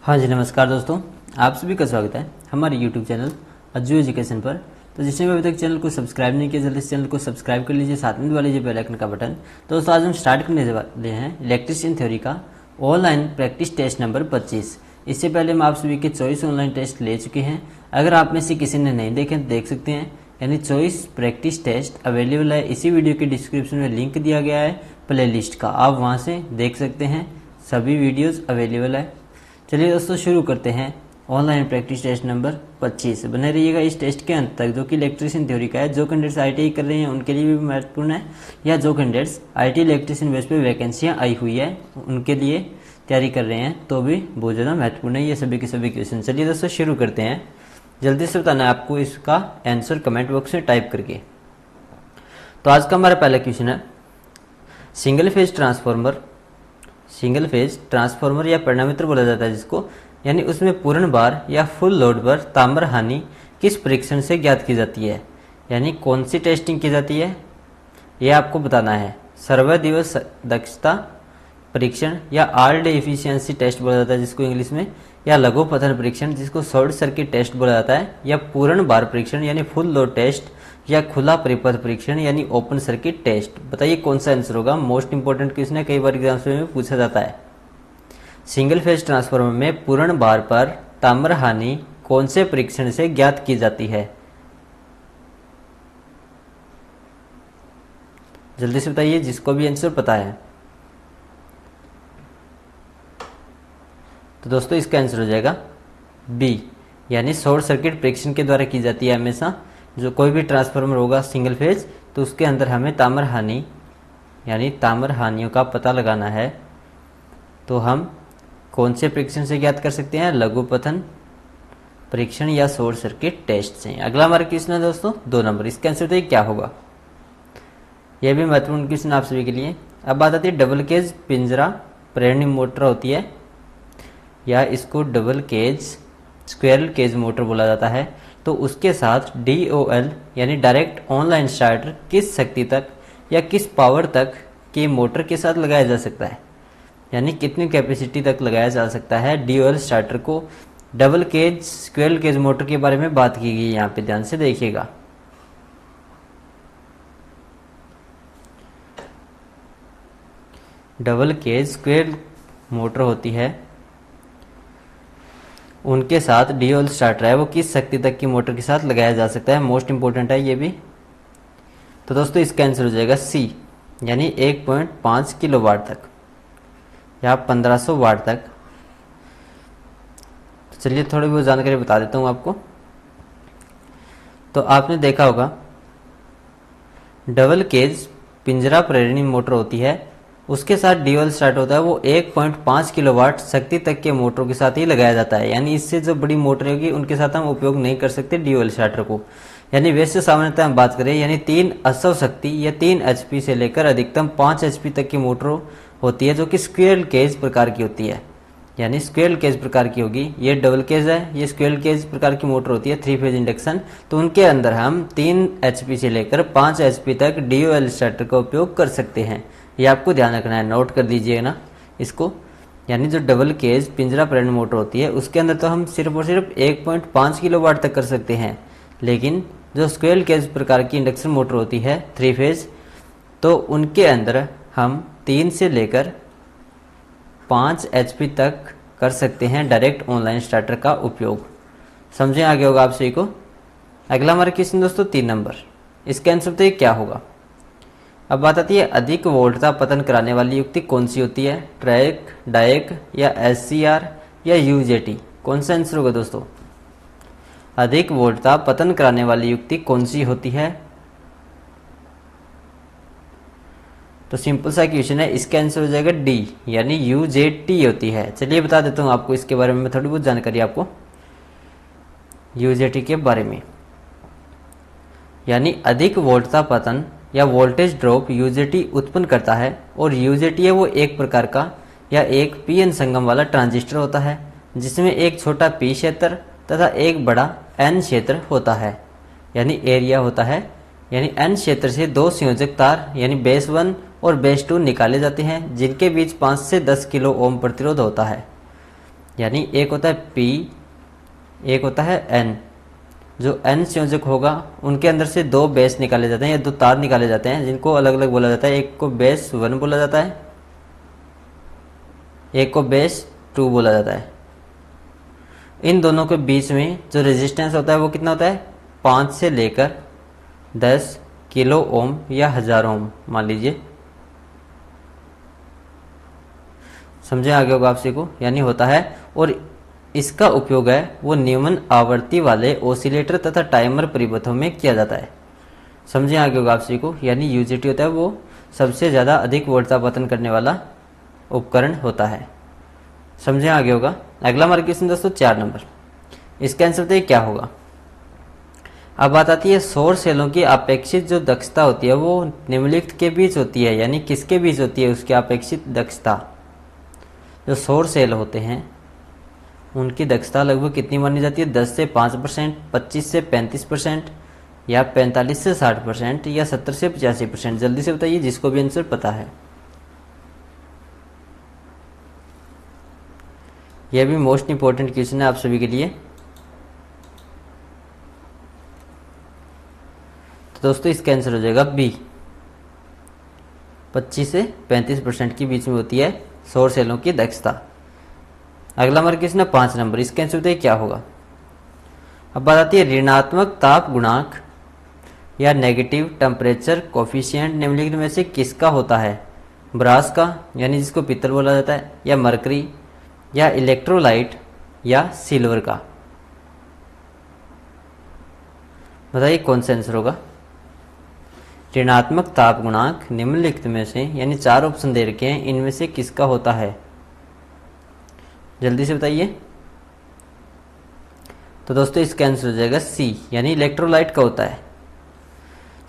हाँ जी, नमस्कार दोस्तों। आप सभी का स्वागत है हमारे YouTube चैनल अज्जू एजुकेशन पर। तो जिसने भी अभी तक चैनल को सब्सक्राइब नहीं किया, जल्दी से चैनल को सब्सक्राइब कर लीजिए, साथ में दबा लीजिए बेल आइकन का बटन। तो दोस्तों आज हम स्टार्ट करने वाले हैं इलेक्ट्रिशियन थ्योरी का ऑनलाइन प्रैक्टिस टेस्ट नंबर 25। इससे पहले हम आप सभी के 24 ऑनलाइन टेस्ट ले चुके हैं। अगर आप में से किसी ने नहीं देखे तो देख सकते हैं, यानी 24 प्रैक्टिस टेस्ट अवेलेबल है। इसी वीडियो के डिस्क्रिप्शन में लिंक दिया गया है प्लेलिस्ट का, आप वहाँ से देख सकते हैं, सभी वीडियोज़ अवेलेबल है। चलिए दोस्तों शुरू करते हैं ऑनलाइन प्रैक्टिस टेस्ट नंबर 25। बने रहिएगा इस टेस्ट के अंत तक, जो कि इलेक्ट्रिशियन थ्योरी का है। जो कैंडिडेट्स ITI कर रहे हैं उनके लिए भी महत्वपूर्ण है, या जो कैंडिडेट्स IT इलेक्ट्रिशियन बेस पे वैकेंसियाँ आई हुई है उनके लिए तैयारी कर रहे हैं तो भी बहुत ज़्यादा महत्वपूर्ण है ये सभी के सभी क्वेश्चन। चलिए दोस्तों शुरू करते हैं। जल्दी से बताना है आपको इसका आंसर कमेंट बॉक्स में टाइप करके। तो आज का हमारा पहला क्वेश्चन है, सिंगल फेज ट्रांसफार्मर या परिणामित्र बोला जाता है जिसको, यानी उसमें पूर्ण भार या फुल लोड पर ताम्र हानि किस परीक्षण से ज्ञात की जाती है, यानी कौन सी टेस्टिंग की जाती है यह आपको बताना है। सर्वै दिवस दक्षता परीक्षण या ऑल डे एफिशिएंसी टेस्ट बोला जाता है जिसको इंग्लिश में, या लघु पतन परीक्षण जिसको शॉर्ट सर्किट टेस्ट बोला जाता है, या पूर्ण भार परीक्षण यानी फुल लोड टेस्ट, या खुला परिपथ परीक्षण यानी ओपन सर्किट टेस्ट। बताइए कौन सा आंसर होगा। मोस्ट इंपोर्टेंट क्वेश्चन है, कई बार एग्जाम्स में पूछा जाता है। सिंगल फेज ट्रांसफार्मर में पूर्ण भार पर ताम्र हानि कौन से परीक्षण से ज्ञात की जाती है, जल्दी से बताइए जिसको भी आंसर पता है। तो दोस्तों इसका आंसर हो जाएगा बी, यानी शॉर्ट सर्किट परीक्षण के द्वारा की जाती है। हमेशा जो कोई भी ट्रांसफार्मर होगा सिंगल फेज तो उसके अंदर हमें ताम्र हानि यानी ताम्र हानियों का पता लगाना है, तो हम कौन से परीक्षण से ज्ञात कर सकते हैं, लघु पतन परीक्षण या शॉर्ट सर्किट टेस्ट से। अगला हमारा क्वेश्चन है दोस्तों 2 नंबर। इसका आंसर तो क्या होगा, यह भी महत्वपूर्ण क्वेश्चन आप सभी के लिए। अब बात आती है डबल केज पिंजरा प्रेरणी मोटर होती है, या इसको double cage squirrel cage motor बोला जाता है। तो उसके साथ DOL यानी डायरेक्ट ऑनलाइन स्टार्टर किस शक्ति तक या किस पावर तक के मोटर के साथ लगाया जा सकता है, यानी कितनी कैपेसिटी तक लगाया जा सकता है DOL स्टार्टर को। Double cage squirrel cage motor के बारे में बात की गई, यहाँ पे ध्यान से देखिएगा। डबल केज स्क्विरल मोटर होती है, उनके साथ DOL स्टार्टर है वो किस शक्ति तक की मोटर के साथ लगाया जा सकता है। मोस्ट इंपोर्टेंट है ये भी। तो दोस्तों इसका आंसर हो जाएगा C, यानी 1.5 किलोवाट तक या 1500 वाट तक। तो चलिए थोड़ी बहुत जानकारी बता देता हूँ आपको। तो आपने देखा होगा डबल केज पिंजरा प्रेरणी मोटर होती है, उसके साथ DOL स्टार्ट होता है, वो 1.5 किलोवाट शक्ति तक के मोटरों के साथ ही लगाया जाता है। यानी इससे जो बड़ी मोटर होगी उनके साथ हम उपयोग नहीं कर सकते DOL स्टार्टर को। यानी वैसे सामान्यतः हम बात करें, यानी 3 अश्व शक्ति या 3 HP से लेकर अधिकतम 5 HP तक की मोटर होती है, जो कि स्क्विरल केज प्रकार की होती है। यानी स्क्विरल केज प्रकार की होगी, ये डबल केज है, ये स्क्विरल केज प्रकार की मोटर होती है 3 फेज इंडक्शन। तो उनके अंदर हम 3 HP से लेकर 5 HP तक DOL स्टार्टर का उपयोग कर सकते हैं। ये आपको ध्यान रखना है, नोट कर दीजिए ना इसको। यानी जो डबल केज पिंजरा प्रेरण मोटर होती है उसके अंदर तो हम सिर्फ और सिर्फ 1.5 किलोवाट तक कर सकते हैं, लेकिन जो स्क्विरल केज प्रकार की इंडक्शन मोटर होती है 3 फेज, तो उनके अंदर हम 3 से लेकर 5 HP तक कर सकते हैं डायरेक्ट ऑनलाइन स्टार्टर का उपयोग। समझे आगे होगा आप सभी को। अगला हमारा क्वेश्चन दोस्तों 3 नंबर। इसका आंसर तो क्या होगा। अब बात आती है अधिक वोल्टता पतन कराने वाली युक्ति कौन सी होती है, ट्रैक, डायक या SCR या UJT। कौन सा आंसर होगा दोस्तों। अधिक वोल्टता पतन कराने वाली युक्ति कौन सी होती है। तो सिंपल सा क्वेश्चन है, इसका आंसर हो जाएगा D, यानी UJT होती है। चलिए बता देता हूँ आपको इसके बारे में थोड़ी बहुत जानकारी आपको UJT के बारे में। यानी अधिक वोल्टता पतन या वोल्टेज ड्रॉप UJT उत्पन्न करता है, और UJT है वो एक प्रकार का या एक PN संगम वाला ट्रांजिस्टर होता है, जिसमें एक छोटा P क्षेत्र तथा एक बड़ा N क्षेत्र होता है, यानी एरिया होता है। यानी N क्षेत्र से 2 संयोजक तार यानी बेस 1 और बेस 2 निकाले जाते हैं, जिनके बीच 5 से 10 किलो ओम प्रतिरोध होता है। यानी एक होता है P, एक होता है N। जो N संयोजक होगा उनके अंदर से दो बेस निकाले जाते हैं या दो तार निकाले जाते हैं, जिनको अलग अलग बोला जाता है। एक को बेस 1 बोला जाता है, एक को बेस 2 बोला जाता है। इन दोनों के बीच में जो रेजिस्टेंस होता है वो कितना होता है, 5 से लेकर 10 किलो ओम या 1000 ओम मान लीजिए। समझे आगे होगा आपसी को, यानी होता है। और इसका उपयोग है वो निम्न आवृत्ति वाले ओसिलेटर तथा टाइमर परिपथों में किया जाता है। समझे आगे होगा आपसी को, यानी यूजेटी होता है वो सबसे ज़्यादा अधिक वोल्टापतन करने वाला उपकरण होता है। समझे आगे होगा। अगला हमारा क्वेश्चन दोस्तों 4 नंबर, इसका आंसर बताइए क्या होगा। अब बात आती है सौर सेलों की अपेक्षित जो दक्षता होती है वो निम्नलिखित के बीच होती है, यानी किसके बीच होती है उसकी अपेक्षित दक्षता। जो सौर सेल होते हैं उनकी दक्षता लगभग कितनी मानी जाती है, 10 से 5%, 25 से 35%, या 45 से 60%, या 70 से 85%। जल्दी से बताइए जिसको भी आंसर पता है। यह भी मोस्ट इंपॉर्टेंट क्वेश्चन है आप सभी के लिए। तो दोस्तों इसका आंसर हो जाएगा बी, 25 से 35% के बीच में होती है सौर सेलों की दक्षता। अगला हमारा क्वेश्चन है 5 नंबर, इसका आंसर बताइए क्या होगा। अब बात आती है ऋणात्मक ताप गुणांक या नेगेटिव टेम्परेचर कोफिशिएंट निम्नलिखित में से किसका होता है। ब्रास का, यानी जिसको पीतल बोला जाता है, या मरकरी, या इलेक्ट्रोलाइट, या सिल्वर का। बताइए कौन सा आंसर होगा। ऋणात्मक ताप गुणांक निम्नलिखित में से, यानी 4 ऑप्शन दे रखे हैं, इनमें से किसका होता है, जल्दी से बताइए। तो दोस्तों इसका आंसर हो जाएगा सी, यानी इलेक्ट्रोलाइट का होता है।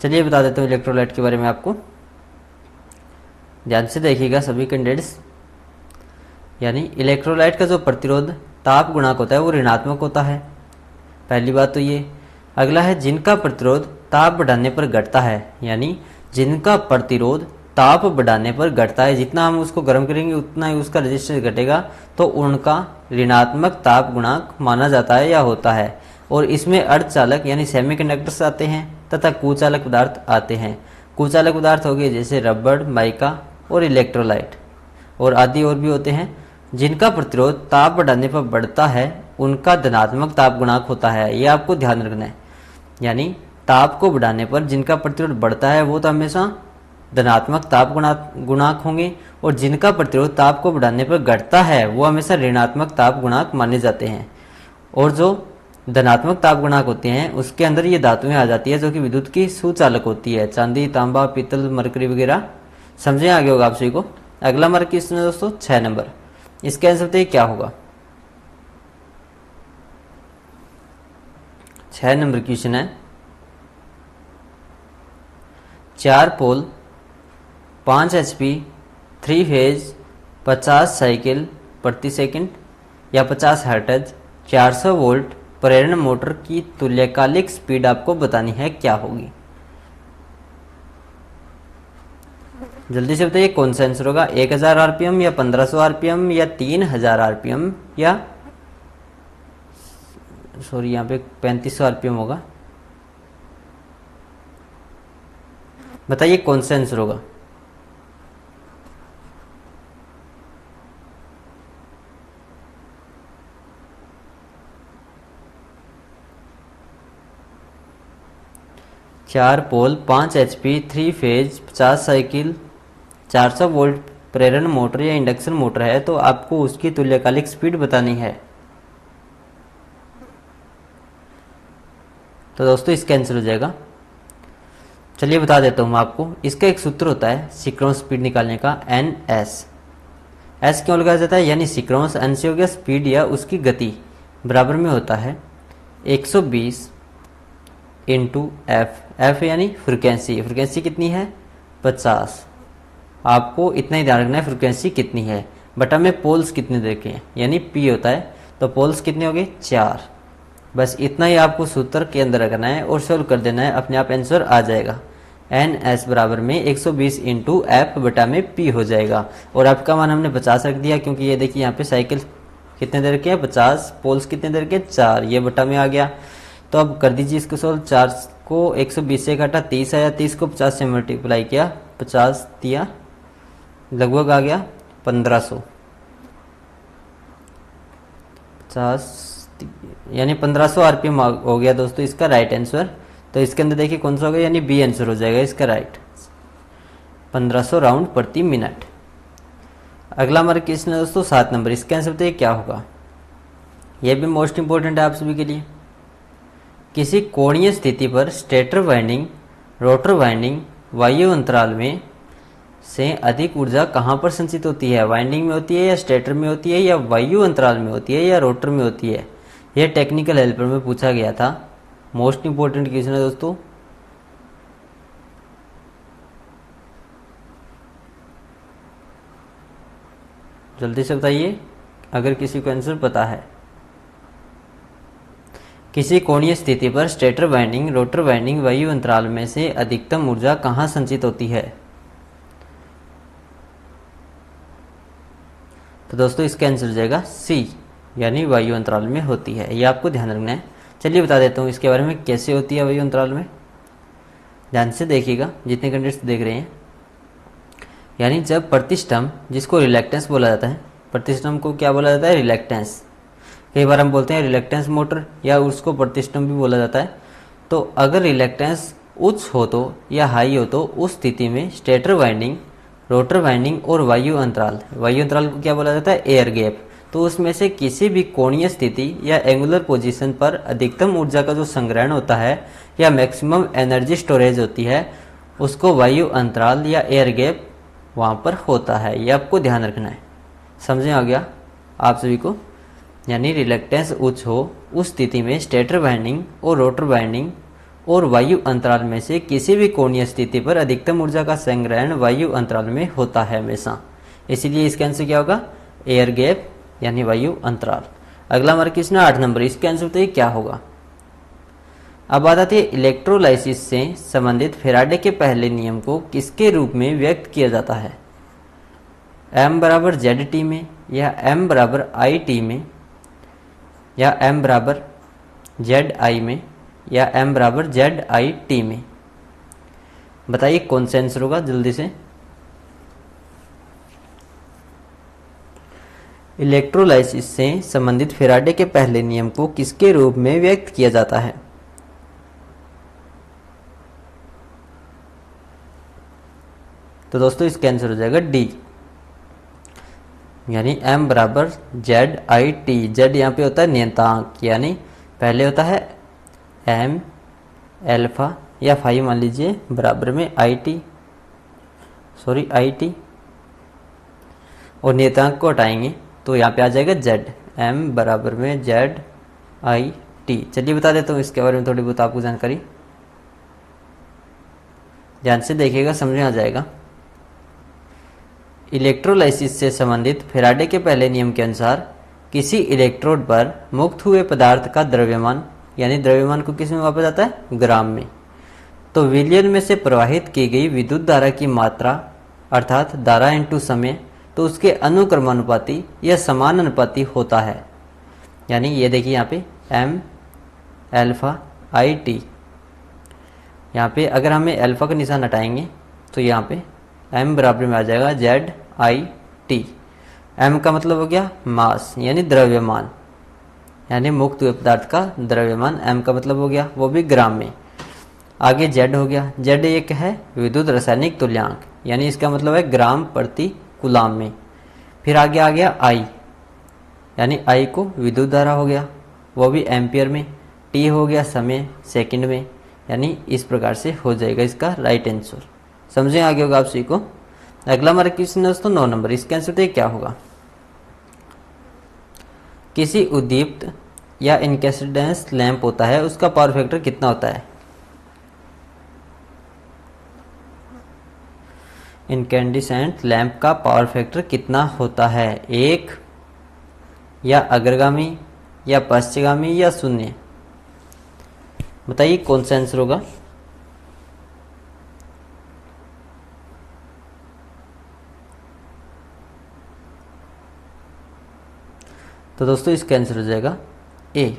चलिए बता देता हूँ इलेक्ट्रोलाइट के बारे में आपको, ध्यान से देखिएगा सभी कैंडिडेट्स। यानी इलेक्ट्रोलाइट का जो प्रतिरोध ताप गुणांक होता है वो ऋणात्मक होता है, पहली बात तो ये। अगला है जिनका प्रतिरोध ताप बढ़ाने पर घटता है, यानी जिनका प्रतिरोध ताप बढ़ाने पर घटता है, जितना हम उसको गर्म करेंगे उतना ही उसका रेजिस्टेंस घटेगा, तो उनका ऋणात्मक ताप गुणांक माना जाता है या होता है। और इसमें अर्धचालक यानी सेमीकंडक्टर्स आते हैं तथा कुचालक पदार्थ आते हैं। कुचालक पदार्थ हो गए जैसे रबड़, माइका और इलेक्ट्रोलाइट, और आदि और भी होते हैं। जिनका प्रतिरोध ताप बढ़ाने पर बढ़ता है उनका धनात्मक ताप गुणांक होता है, ये आपको ध्यान रखना है। यानी ताप को बढ़ाने पर जिनका प्रतिरोध बढ़ता है वो तो हमेशा धनात्मक ताप गुणांक होंगे, और जिनका प्रतिरोध ताप को बढ़ाने पर घटता है वो हमेशा ऋणात्मक ताप गुणांक माने जाते हैं। और जो धनात्मक ताप गुणांक होते हैं उसके अंदर ये धातुएं आ जाती है जो कि विद्युत की सुचालक होती है, चांदी, तांबा, पीतल, मरकरी वगैरह। समझे आगे होगा आप सभी को। अगला हमारा क्वेश्चन है दोस्तों 6 नंबर, इसका आंसर बताइए क्या होगा। 6 नंबर क्वेश्चन है 4 पोल 5 HP 3 फेज 50 साइकिल प्रति सेकंड या 50 हर्ट्ज 400 वोल्ट प्रेरण मोटर की तुल्यकालिक स्पीड आपको बतानी है, क्या होगी। जल्दी से बताइए कौन सा आंसर होगा। 1000 RPM या 1500 RPM या 3000 RPM या सॉरी यहाँ पे 3500 RPM होगा। बताइए कौन सा आंसर होगा। चार पोल 5 HP 3 फेज 50 साइकिल 400 वोल्ट प्रेरण मोटर या इंडक्शन मोटर है, तो आपको उसकी तुल्यकालिक स्पीड बतानी है। तो दोस्तों इसका आंसर हो जाएगा, चलिए बता देता हूँ मैं आपको। इसका एक सूत्र होता है सिंक्रोनस स्पीड निकालने का, NS। S क्यों लगाया जाता है, यानी सिंक्रोनस N से हो गया स्पीड या उसकी गति, बराबर में होता है 120 इंटू F। F यानी फ्रिक्वेंसी, फ्रिक्वेंसी कितनी है 50। आपको इतना ही ध्यान रखना है फ्रिक्वेंसी कितनी है, बटा में पोल्स कितने देखे हैं, यानी P होता है, तो पोल्स कितने हो गए 4। बस इतना ही आपको सूत्र के अंदर रखना है और सोल्व कर देना है, अपने आप आंसर आ जाएगा। NS बराबर में 120 इंटू F बटा में P हो जाएगा। और F का मान हमने 50 रख दिया क्योंकि ये देखिए यहाँ पे साइकिल कितने दे रखे हैं 50, पोल्स कितने दे रखे हैं 4, ये बटा में आ गया। तो अब कर दीजिए इसको सॉल्व। 4 को 120 से काटा 30 आया, 30 को 50 से मल्टीप्लाई किया, 50 दिया लगभग आ गया 1500, 50 यानी 1500 आरपीएम हो गया दोस्तों इसका राइट आंसर। तो इसके अंदर देखिए कौन सा होगा, यानी बी आंसर हो जाएगा इसका राइट, 1500 राउंड प्रति मिनट। अगला हमारा क्वेश्चन है दोस्तों 7 नंबर, इसका आंसर बताइए क्या होगा। यह भी मोस्ट इंपॉर्टेंट है आप सभी के लिए। किसी कोणीय स्थिति पर स्टेटर वाइंडिंग, रोटर वाइंडिंग, वायु अंतराल में से अधिक ऊर्जा कहाँ पर संचित होती है। वाइंडिंग में होती है या स्टेटर में होती है या वायु अंतराल में होती है या रोटर में होती है। यह टेक्निकल हेल्पर में पूछा गया था। मोस्ट इंपॉर्टेंट क्वेश्चन है दोस्तों। जल्दी से बताइए अगर किसी को आंसर पता है। किसी कोणीय स्थिति पर स्टेटर वाइंडिंग, रोटर वाइंडिंग, वायु अंतराल में से अधिकतम ऊर्जा कहाँ संचित होती है। तो दोस्तों इसका आंसर हो जाएगा सी, यानी वायु अंतराल में होती है। ये आपको ध्यान रखना है। चलिए बता देता हूँ इसके बारे में कैसे होती है वायु अंतराल में। ध्यान से देखिएगा जितने कैंडिडेट्स देख रहे हैं। यानी जब प्रतिष्ठम, जिसको रिलैक्टेंस बोला जाता है, प्रतिष्ठम को क्या बोला जाता है, रिलैक्टेंस। कई बार हम बोलते हैं रिलैक्टेंस मोटर या उसको प्रतिष्ठम भी बोला जाता है। तो अगर रिलैक्टेंस उच्च हो तो या हाई हो तो उस स्थिति में स्टेटर वाइंडिंग, रोटर वाइंडिंग और वायु अंतराल, वायु अंतराल को क्या बोला जाता है, एयर गैप। तो उसमें से किसी भी कोणीय स्थिति या एंगुलर पोजीशन पर अधिकतम ऊर्जा का जो संग्रहण होता है या मैक्सिमम एनर्जी स्टोरेज होती है, उसको वायु अंतराल या एयर गैप वहाँ पर होता है। ये आपको ध्यान रखना है। समझे आ गया आप सभी को। यानी रिलैक्टेंस उच्च हो उस स्थिति में स्टेटर वाइंडिंग और रोटर वाइंडिंग और वायु अंतराल में से किसी भी कोणीय स्थिति पर अधिकतम ऊर्जा का संग्रहण वायु अंतराल में होता है हमेशा। इसीलिए इसका आंसर क्या होगा, एयर गैप यानी वायु अंतराल। अगला हमारा क्वेश्चन 8 नंबर, इसका आंसर बताइए क्या होगा। अब बात आती है इलेक्ट्रोलाइसिस से संबंधित फैराडे के पहले नियम को किसके रूप में व्यक्त किया जाता है। M बराबर जेड टी में, या M बराबर आई टी में, या M बराबर जेड आई में, या M बराबर जेड आई टी में। बताइए कौन सा आंसर होगा जल्दी से। इलेक्ट्रोलाइसिस से संबंधित फैराडे के पहले नियम को किसके रूप में व्यक्त किया जाता है। तो दोस्तों इसका आंसर हो जाएगा डी, यानी M बराबर जेड आई टी। जेड यहाँ पे होता है नियतांक, यानी पहले होता है M एल्फा या फाई मान लीजिए, बराबर में आई टी और नियतांक को हटाएंगे तो यहाँ पे आ जाएगा Z, M बराबर में जेड आई टी। चलिए बता देता हूँ इसके बारे में थोड़ी बहुत आपको जानकारी। ध्यान से देखिएगा, समझ में आ जाएगा। इलेक्ट्रोलाइसिस से संबंधित फैराडे के पहले नियम के अनुसार किसी इलेक्ट्रोड पर मुक्त हुए पदार्थ का द्रव्यमान, यानी द्रव्यमान को किस में मापा जाता है, ग्राम में। तो विलयन में से प्रवाहित की गई विद्युत धारा की मात्रा अर्थात धारा इंटू समय, तो उसके अनुक्रमानुपाती या समानुपाती होता है। यानी ये देखिए यहाँ पे M एल्फा आई टी, यहाँ पे अगर हमें एल्फा का निशान हटाएंगे तो यहाँ पे M बराबर में आ जाएगा जेड आई टी। M का मतलब हो गया मास यानी द्रव्यमान, यानी मुक्त हुए पदार्थ का द्रव्यमान M का मतलब हो गया, वो भी ग्राम में। आगे Z हो गया, Z एक है विद्युत रासायनिक तुल्यांक, यानी इसका मतलब है ग्राम प्रति कूलाम में। फिर आगे आ गया I, यानी I को विद्युत धारा हो गया, वो भी एम्पियर में। T हो गया समय, सेकंड में। यानी इस प्रकार से हो जाएगा इसका राइट आंसर। समझे आगे होगा आप सभी को। अगला हमारा क्वेश्चन है दोस्तों 9 नंबर, इसका आंसर क्या होगा। किसी उद्दीप्त या इनकैंडिडेंस लैंप होता है, उसका पावर फैक्टर कितना होता है। इनकैंडिसेंट लैंप का पावर फैक्टर कितना होता है, 1 या अग्रगामी या पश्चगामी या शून्य। बताइए कौन सा आंसर होगा। तो दोस्तों इसका आंसर हो जाएगा ए,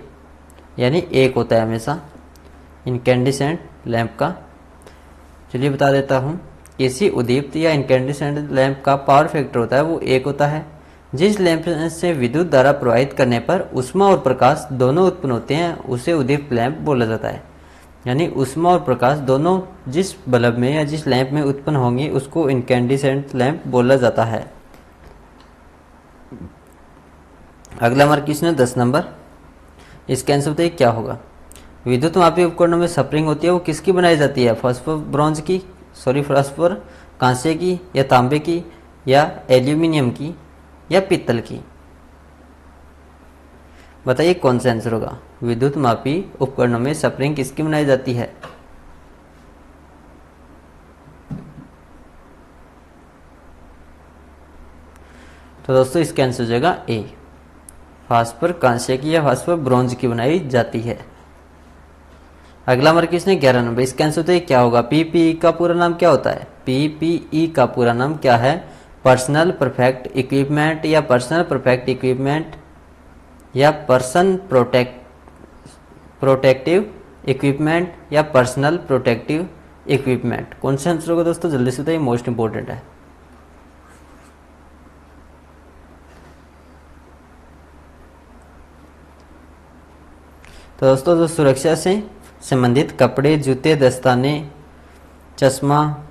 यानी एक होता है हमेशा इनकैंडिसेंट लैंप का। चलिए बता देता हूँ, किसी उद्दीप्त या इनकैंडिसेंट लैंप का पावर फैक्टर होता है वो एक होता है। जिस लैंप से विद्युत धारा प्रवाहित करने पर ऊष्मा और प्रकाश दोनों उत्पन्न होते हैं उसे उद्दीप्त लैंप बोला जाता है। यानी ऊष्मा और प्रकाश दोनों जिस बल्ब में या जिस लैंप में उत्पन्न होंगे उसको इनकैंडिसेंट लैंप बोला जाता है। अगला हमारा क्वेश्चन है 10 नंबर। इसका आंसर बताइए क्या होगा। विद्युत मापी उपकरणों में स्प्रिंग होती है वो किसकी बनाई जाती है, फॉस्फोर कांसे की या तांबे की या एल्यूमिनियम की या पीतल की। बताइए कौन सा आंसर होगा। विद्युत मापी उपकरणों में स्प्रिंग किसकी बनाई जाती है। तो दोस्तों इसका आंसर हो जाएगा ए, फास्फोर कांस्य की या फास्फोर ब्रॉन्ज की बनाई जाती है। अगला हमारे क्वेश्चन 11 नंबर। इसका आंसर तो क्या होगा। पीपीई का पूरा नाम क्या होता है। पीपीई का पूरा नाम क्या है। पर्सनल परफेक्ट इक्विपमेंट या पर्सनल परफेक्ट इक्विपमेंट या पर्सन प्रोटेक्टिव इक्विपमेंट या पर्सनल प्रोटेक्टिव इक्विपमेंट। कौन सा आंसर होगा दोस्तों, जल्दी से बताइए, मोस्ट इंपॉर्टेंट है। तो दोस्तों जो सुरक्षा से संबंधित कपड़े, जूते, दस्ताने, चश्मा,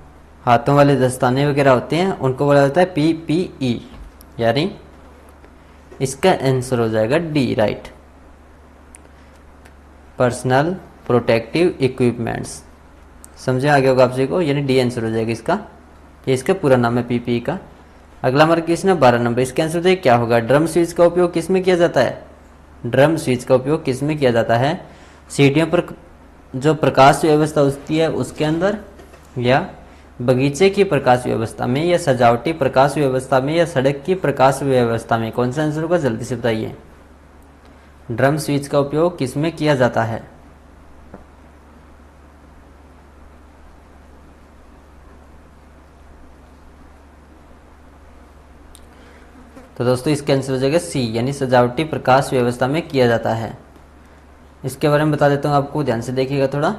हाथों वाले दस्ताने वगैरह होते हैं उनको बोला जाता है पीपीई, यानी इसका आंसर हो जाएगा D, right, personal protective equipments. समझे आगे होगा आप सभी को, यानी डी आंसर हो जाएगा इसका। ये इसका पूरा नाम है पीपीई का। अगला हमारा क्वेश्चन है 12 नंबर। इसका आंसर देखिए क्या होगा। ड्रम स्विच का उपयोग किस में किया जाता है। ड्रम स्विच का उपयोग किस में किया जाता है। सीढ़ियों पर जो प्रकाश व्यवस्था होती है उसके अंदर, या बगीचे की प्रकाश व्यवस्था में, या सजावटी प्रकाश व्यवस्था में, या सड़क की प्रकाश व्यवस्था में। कौन सा आंसर होगा, जल्दी से बताइए। ड्रम स्विच का उपयोग किस में किया जाता है। तो दोस्तों इसका आंसर हो जाएगा सी, यानी सजावटी प्रकाश व्यवस्था में किया जाता है। इसके बारे में बता देता हूँ आपको, ध्यान से देखिएगा थोड़ा।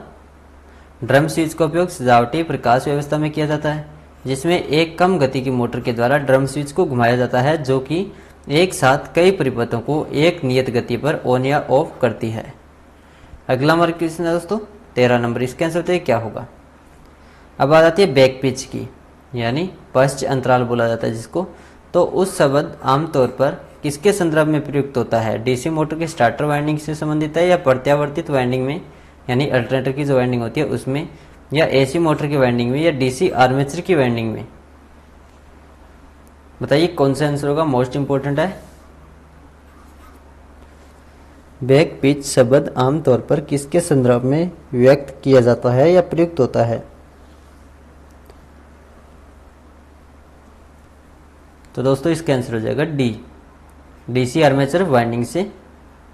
ड्रम स्विच का उपयोग सजावटी प्रकाश व्यवस्था में किया जाता है जिसमें एक कम गति की मोटर के द्वारा ड्रम स्विच को घुमाया जाता है जो कि एक साथ कई परिपथों को एक नियत गति पर ऑन या ऑफ करती है। अगला हमारा क्वेश्चन है दोस्तों 13 नंबर। इसके आंसर बताइए क्या होगा। अब बात आती है बैक पिच की, यानी पश्च अंतराल बोला जाता है जिसको। तो उस शब्द आमतौर पर किसके संदर्भ में प्रयुक्त होता है। डीसी मोटर के स्टार्टर वाइंडिंग से संबंधित है, या प्रत्यावर्तित वाइंडिंग में, यानी अल्टरनेटर की जो वाइंडिंग होती है उसमें, या एसी मोटर की वाइंडिंग में, या डीसी आर्मेचर की वाइंडिंग में। बताइए कौन सा आंसर होगा, मोस्ट इंपोर्टेंट है। बैक पिच शब्द आमतौर पर किसके संदर्भ में व्यक्त किया जाता है या प्रयुक्त होता है। तो दोस्तों इसका आंसर हो जाएगा डी, डीसी आर्मेचर वाइंडिंग से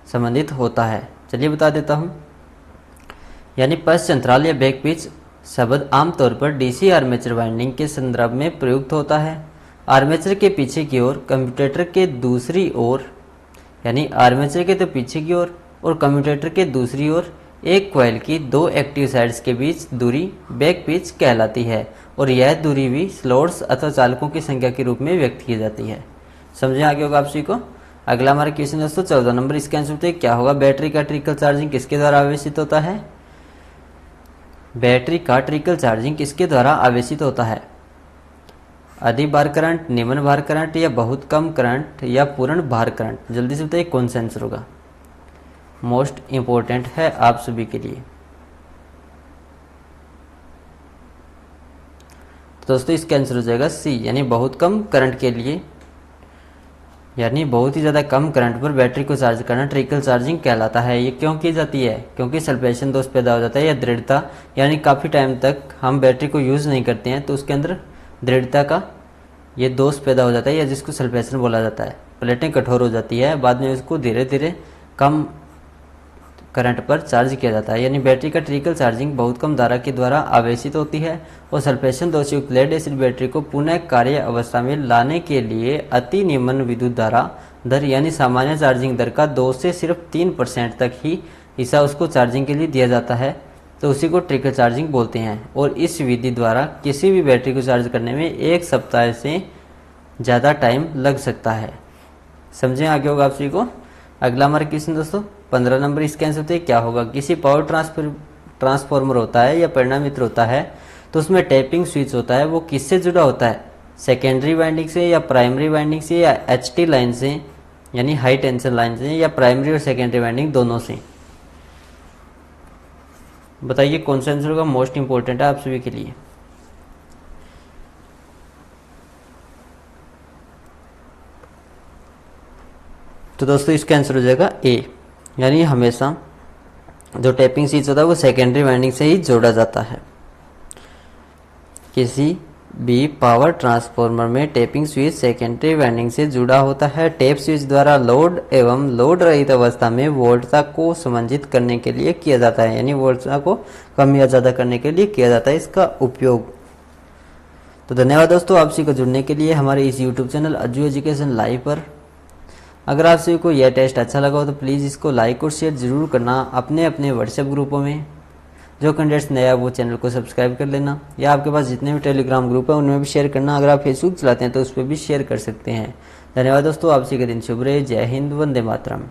संबंधित होता है। चलिए बता देता हूं, यानी पश्च अंतराल या बैक पिच शब्द आमतौर पर डीसी आर्मेचर वाइंडिंग के संदर्भ में प्रयुक्त होता है। आर्मेचर के पीछे की ओर, कम्यूटेटर के दूसरी ओर, यानी आर्मेचर के तो पीछे की ओर और कम्यूटेटर के दूसरी ओर एक कॉइल की दो एक्टिव साइड्स के बीच दूरी बैक पिच कहलाती है, और यह दूरी भी स्लॉट्स अथवा चालकों की संख्या के रूप में व्यक्त की जाती है। समझे आगे होगा आप सभी को। अगला हमारा क्वेश्चन दोस्तों 14 नंबर। इसका आंसर बताइए क्या होगा। बैटरी का ट्रिकल चार्जिंग किसके द्वारा आवेशित होता है। बैटरी का ट्रिकल चार्जिंग किसके द्वारा आवेशित होता है। अधिक भार करंट, निम्न भार करंट, या बहुत कम करंट, या पूर्ण भार करंट। जल्दी से बताइए कौन सा आंसर होगा, मोस्ट इंपॉर्टेंट है आप सभी के लिए। तो दोस्तों इसका आंसर हो जाएगा सी, यानी बहुत कम करंट के लिए, यानी बहुत ही ज़्यादा कम करंट पर बैटरी को चार्ज करना ट्रिकल चार्जिंग कहलाता है। ये क्यों की जाती है, क्योंकि सल्फेशन दोष पैदा हो जाता है, या दृढ़ता, यानी काफ़ी टाइम तक हम बैटरी को यूज़ नहीं करते हैं तो उसके अंदर दृढ़ता का ये दोष पैदा हो जाता है, या जिसको सल्फेशन बोला जाता है। प्लेटें कठोर हो जाती है, बाद में उसको धीरे धीरे कम करंट पर चार्ज किया जाता है। यानी बैटरी का ट्रिकल चार्जिंग बहुत कम धारा के द्वारा आवेशित होती है और सल्फेशन दोषयुक्त लेड एसिड बैटरी को पुनः कार्य अवस्था में लाने के लिए अति निम्न विद्युत धारा दर यानी सामान्य चार्जिंग दर का 2 से सिर्फ 3% तक ही हिस्सा उसको चार्जिंग के लिए दिया जाता है, तो उसी को ट्रिकल चार्जिंग बोलते हैं। और इस विधि द्वारा किसी भी बैटरी को चार्ज करने में 1 सप्ताह से ज़्यादा टाइम लग सकता है। समझें आगे होगा आप सभी को। अगला हमारा क्वेश्चन दोस्तों 15 नंबर इसके आंसर होते क्या होगा। किसी पावर ट्रांसफार्मर होता है या परिणामित्र होता है, तो उसमें टैपिंग स्विच होता है, वो किससे जुड़ा होता है, सेकेंडरी वाइंडिंग से या प्राइमरी वाइंडिंग से या एचटी लाइन से यानी हाई टेंशन लाइन से या प्राइमरी और सेकेंडरी वाइंडिंग दोनों से। बताइए कौन सा आंसर होगा, मोस्ट इंपॉर्टेंट है आप सभी के लिए। तो दोस्तों इसका आंसर हो जाएगा ए, यानी हमेशा जो टैपिंग स्विच होता है वो सेकेंडरी वाइंडिंग से ही जोड़ा जाता है। किसी भी पावर ट्रांसफार्मर में टैपिंग स्विच सेकेंडरी वाइंडिंग से जुड़ा होता है। टैप स्विच द्वारा लोड एवं लोड रहित अवस्था में वोल्टता को समंजित करने के लिए किया जाता है, यानी वोल्टता को कम या ज़्यादा करने के लिए किया जाता है इसका उपयोग। तो धन्यवाद दोस्तों आप सभी को जुड़ने के लिए हमारे इस YouTube channel Ajju education live पर। अगर आप सभी को यह टेस्ट अच्छा लगा हो तो प्लीज़ इसको लाइक और शेयर जरूर करना अपने अपने व्हाट्सएप ग्रुपों में। जो कैंडिडेट्स नया वो चैनल को सब्सक्राइब कर लेना, या आपके पास जितने भी टेलीग्राम ग्रुप है उनमें भी शेयर करना। अगर आप फेसबुक चलाते हैं तो उस पर भी शेयर कर सकते हैं। धन्यवाद दोस्तों, आप सभी का दिन शुभ रहे। जय हिंद, वंदे मातरम।